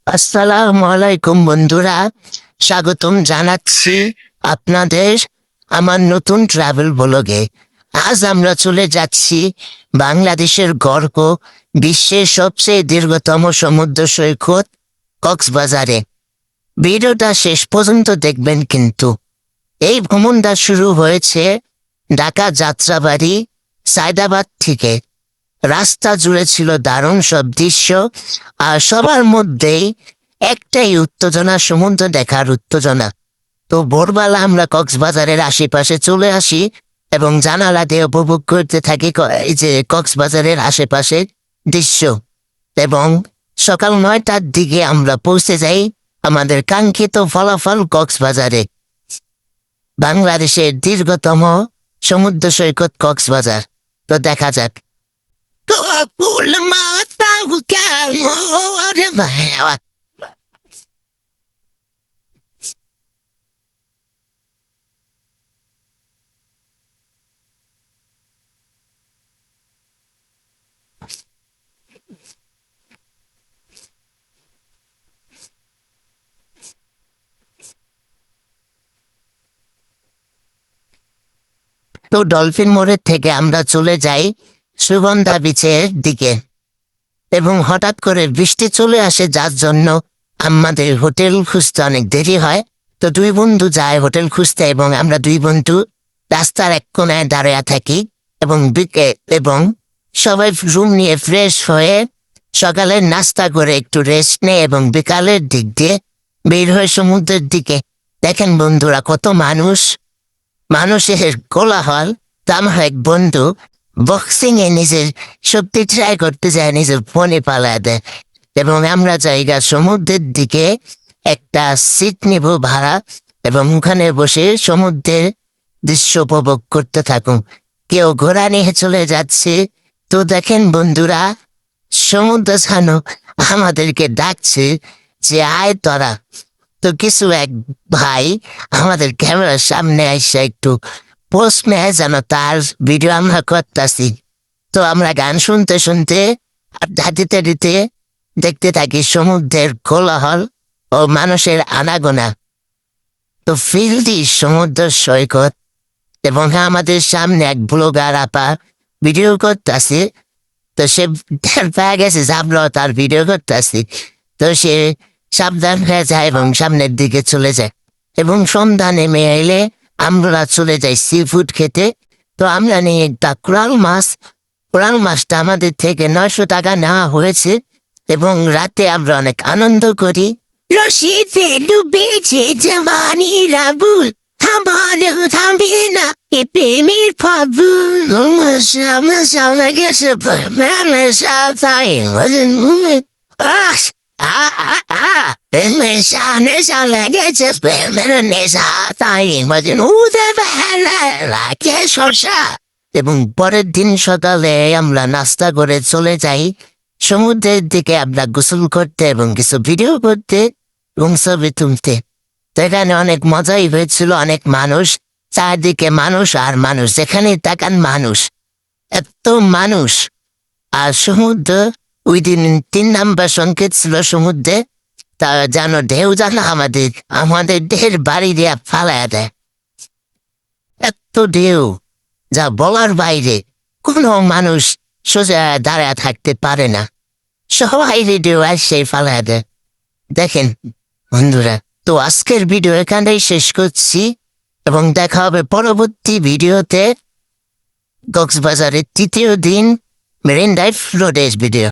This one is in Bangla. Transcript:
আসসালামু আলাইকুম বন্ধুরা, স্বাগতম জানাচ্ছি আপনাদের আমার নতুন ট্রাভেল ব্লগে। আজ আমরা চলে যাচ্ছি বাংলাদেশের গর্ব, বিশ্বের সবচেয়ে দীর্ঘতম সমুদ্র সৈকত কক্সবাজারে। ভিডিওটা শেষ পর্যন্ত দেখবেন কিন্তু। এই ভ্রমণটা শুরু হয়েছে ঢাকা যাত্রাবাড়ি সায়দাবাদ থেকে। রাস্তা জুড়ে ছিল দারুণ সব দৃশ্য, আর সবার মধ্যেই একটাই উত্তেজনা, সমুদ্র দেখার উত্তেজনা। তো ভোরবেলা আমরা কক্সবাজারের আশেপাশে চলে আসি এবং জানালা দিয়ে উপভোগ করতে থাকি এই যে কক্সবাজারের আশেপাশের দৃশ্য। এবং সকাল 9টার দিকে আমরা পৌঁছে যাই আমাদের কাঙ্ক্ষিত ফলাফল কক্সবাজারে, বাংলাদেশের দীর্ঘতম সমুদ্র সৈকত কক্সবাজার। তো দেখা যাক। তো ডলফিন মোড়ের থেকে আমরা চলে যাই সুগন্ধা বিচের দিকে, এবং হঠাৎ করে বৃষ্টি চলে আসে, যার জন্য আমাদের হোটেল খুঁজতে অনেক দেরি হয়। তো দুই বন্ধু যায় হোটেল খুঁজতে এবং আমরা দুই বন্ধু রাস্তার এক কোনায় দাঁড়িয়ে থাকি এবং সবাই রুম নিয়ে ফ্রেশ হয়ে সকালের নাস্তা করে একটু রেস্ট নেয় এবং বিকালের দিক দিয়ে বের হয়ে সমুদ্রের দিকে। দেখেন বন্ধুরা, কত মানুষের কোলাহল। তা আমার এক বন্ধু বক্সিং এ নিজের শক্তি ট্রাই করতে যায়, নিজের ফোনে পালায় দেয়। এবং আমরা জায়গা সমুদ্রের দিকে একটা সিট নিব ভাড়া, এবং ওখানে বসে সমুদ্রের দৃশ্য উপভোগ করতে থাকুন। কেউ ঘোড়া নিয়ে চলে যাচ্ছে। তো দেখেন বন্ধুরা, সমুদ্র যেন আমাদেরকে ডাকছে যে আয় তোরা। তো কিছু এক ভাই আমাদের ক্যামেরার সামনে এসে একটু পোস্ট নেয় যেন তার ভিডিও আমরা করতেছি। তো আমরা গান শুনতে শুনতে আড্ডা দিতে দিতে দেখতে থাকি সমুদ্রের কোলাহল ও মানুষের আনাগোনা। তো ফিল্ডি সমুদ্র সৈকত, এবং আমাদের সামনে এক ব্লগার আপা ভিডিও করতেছে। তো সে পেয়ে গেছে যে আমরাও তার ভিডিও করতেছি। তো সে সাবধান হয়ে যায় এবং সামনের দিকে চলে যায়। এবং সন্ধ্যা নেমে এলে আমরা চলে যাই সি ফুড খেতে। তো আমরা নিয়ে একটা কোরাল মাছটা আমাদের থেকে 900 টাকা নেওয়া হয়েছে, এবং রাতে আমরা অনেক আনন্দ করি। রশিদে ডুবেছে জমানি রাবুল, থামানো থামবে না এ প্রেমের ফাবুল। আমার গেছে এবং পরের দিন সকালে আমরা নাস্তা করে চলে যাই সমুদ্রের দিকে। আমরা গোসল করতে এবং কিছু ভিডিও করতে এবং ছবি তুলতে। তো এখানে অনেক মজাই হয়েছিল, অনেক মানুষ, চারদিকে মানুষ আর মানুষ, যেখানে তাকান মানুষ, এত মানুষ। আর সমুদ্র ওই দিন 3 নাম্বার সংকেত ছিল সমুদ্রে। তা যেন ঢেউ যেন আমাদের দেহের বাড়ি দিয়া ফালাইয়া দেয়। এত ঢেউ যা বলার বাইরে, কোনো মানুষ সোজা দাঁড়ায় থাকতে পারে না, সবাই ঢেউ আসে ফালাইয়া দেয়। দেখেন বন্ধুরা, তো আজকের ভিডিও এখানেই শেষ করছি, এবং দেখা হবে পরবর্তী ভিডিওতে কক্সবাজারের 3য় দিন মেরিন ড্রাইভ রোডের ভিডিও।